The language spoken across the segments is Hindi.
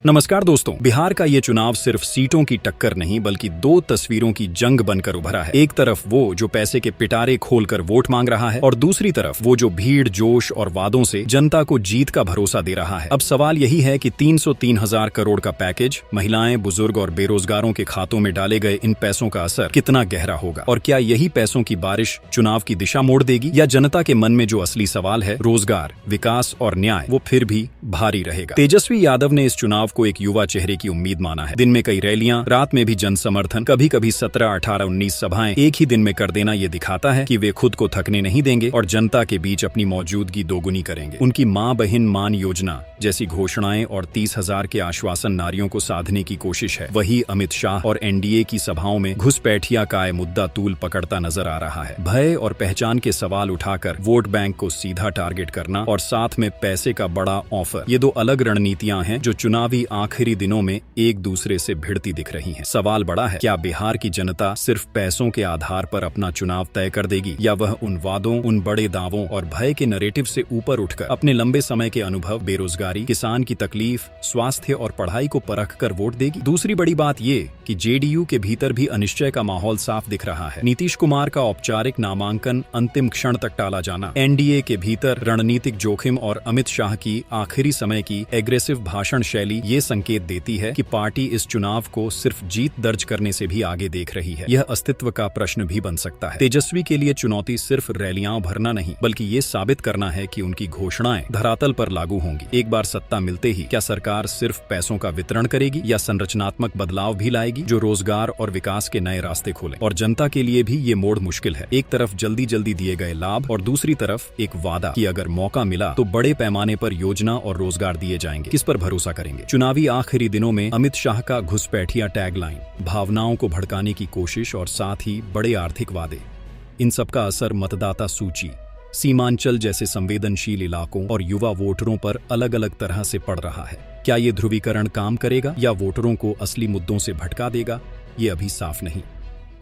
नमस्कार दोस्तों, बिहार का ये चुनाव सिर्फ सीटों की टक्कर नहीं बल्कि दो तस्वीरों की जंग बनकर उभरा है। एक तरफ वो जो पैसे के पिटारे खोलकर वोट मांग रहा है और दूसरी तरफ वो जो भीड़, जोश और वादों से जनता को जीत का भरोसा दे रहा है। अब सवाल यही है कि 303,000 करोड़ का पैकेज महिलाएं, बुजुर्ग और बेरोजगारों के खातों में डाले गए इन पैसों का असर कितना गहरा होगा और क्या यही पैसों की बारिश चुनाव की दिशा मोड़ देगी या जनता के मन में जो असली सवाल है, रोजगार, विकास और न्याय, वो फिर भी भारी रहेगा। तेजस्वी यादव ने इस चुनाव को एक युवा चेहरे की उम्मीद माना है। दिन में कई रैलियां, रात में भी जन समर्थन, कभी कभी 17, 18, 19 सभाएं एक ही दिन में कर देना ये दिखाता है कि वे खुद को थकने नहीं देंगे और जनता के बीच अपनी मौजूदगी दोगुनी करेंगे। उनकी मां बहन मान योजना जैसी घोषणाएं और 30,000 के आश्वासन नारियों को साधने की कोशिश है। वही अमित शाह और एनडीए की सभाओं में घुसपैठिया का मुद्दा तूल पकड़ता नजर आ रहा है। भय और पहचान के सवाल उठाकर वोट बैंक को सीधा टारगेट करना और साथ में पैसे का बड़ा ऑफर, ये दो अलग रणनीतियां हैं जो चुनावी आखिरी दिनों में एक दूसरे से भिड़ती दिख रही हैं। सवाल बड़ा है, क्या बिहार की जनता सिर्फ पैसों के आधार पर अपना चुनाव तय कर देगी या वह उन वादों, उन बड़े दावों और भय के नैरेटिव से ऊपर उठकर अपने लंबे समय के अनुभव, बेरोजगारी, किसान की तकलीफ, स्वास्थ्य और पढ़ाई को परख कर वोट देगी? दूसरी बड़ी बात ये कि जेडीयू के भीतर भी अनिश्चय का माहौल साफ दिख रहा है। नीतीश कुमार का औपचारिक नामांकन अंतिम क्षण तक टाला जाना, एनडीए के भीतर रणनीतिक जोखिम और अमित शाह की आखिरी समय की एग्रेसिव भाषण शैली ये संकेत देती है कि पार्टी इस चुनाव को सिर्फ जीत दर्ज करने से भी आगे देख रही है। यह अस्तित्व का प्रश्न भी बन सकता है। तेजस्वी के लिए चुनौती सिर्फ रैलियां भरना नहीं बल्कि ये साबित करना है कि उनकी घोषणाएं धरातल पर लागू होंगी। एक बार सत्ता मिलते ही क्या सरकार सिर्फ पैसों का वितरण करेगी या संरचनात्मक बदलाव भी लाएगी जो रोजगार और विकास के नए रास्ते खोले? और जनता के लिए भी ये मोड़ मुश्किल है। एक तरफ जल्दी जल्दी दिए गए लाभ और दूसरी तरफ एक वादा कि अगर मौका मिला तो बड़े पैमाने पर योजना और रोजगार दिए जाएंगे। किस पर भरोसा करेंगे? चुनावी आखिरी दिनों में अमित शाह का घुसपैठिया टैगलाइन, भावनाओं को भड़काने की कोशिश और साथ ही बड़े आर्थिक वादे, इन सबका असर मतदाता सूची, सीमांचल जैसे संवेदनशील इलाकों और युवा वोटरों पर अलग अलग तरह से पड़ रहा है। क्या ये ध्रुवीकरण काम करेगा या वोटरों को असली मुद्दों से भटका देगा? ये अभी साफ नहीं।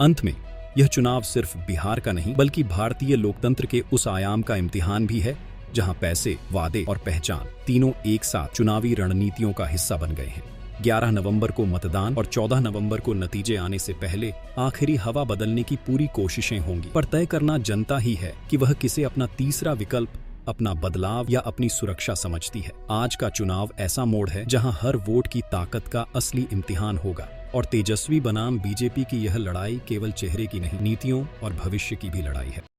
अंत में यह चुनाव सिर्फ बिहार का नहीं बल्कि भारतीय लोकतंत्र के उस आयाम का इम्तिहान भी है जहां पैसे, वादे और पहचान तीनों एक साथ चुनावी रणनीतियों का हिस्सा बन गए हैं। 11 नवंबर को मतदान और 14 नवंबर को नतीजे आने से पहले आखिरी हवा बदलने की पूरी कोशिशें होंगी, पर तय करना जनता ही है कि वह किसे अपना तीसरा विकल्प, अपना बदलाव या अपनी सुरक्षा समझती है। आज का चुनाव ऐसा मोड़ है जहां हर वोट की ताकत का असली इम्तिहान होगा और तेजस्वी बनाम बीजेपी की यह लड़ाई केवल चेहरे की नहीं, नीतियों और भविष्य की भी लड़ाई है।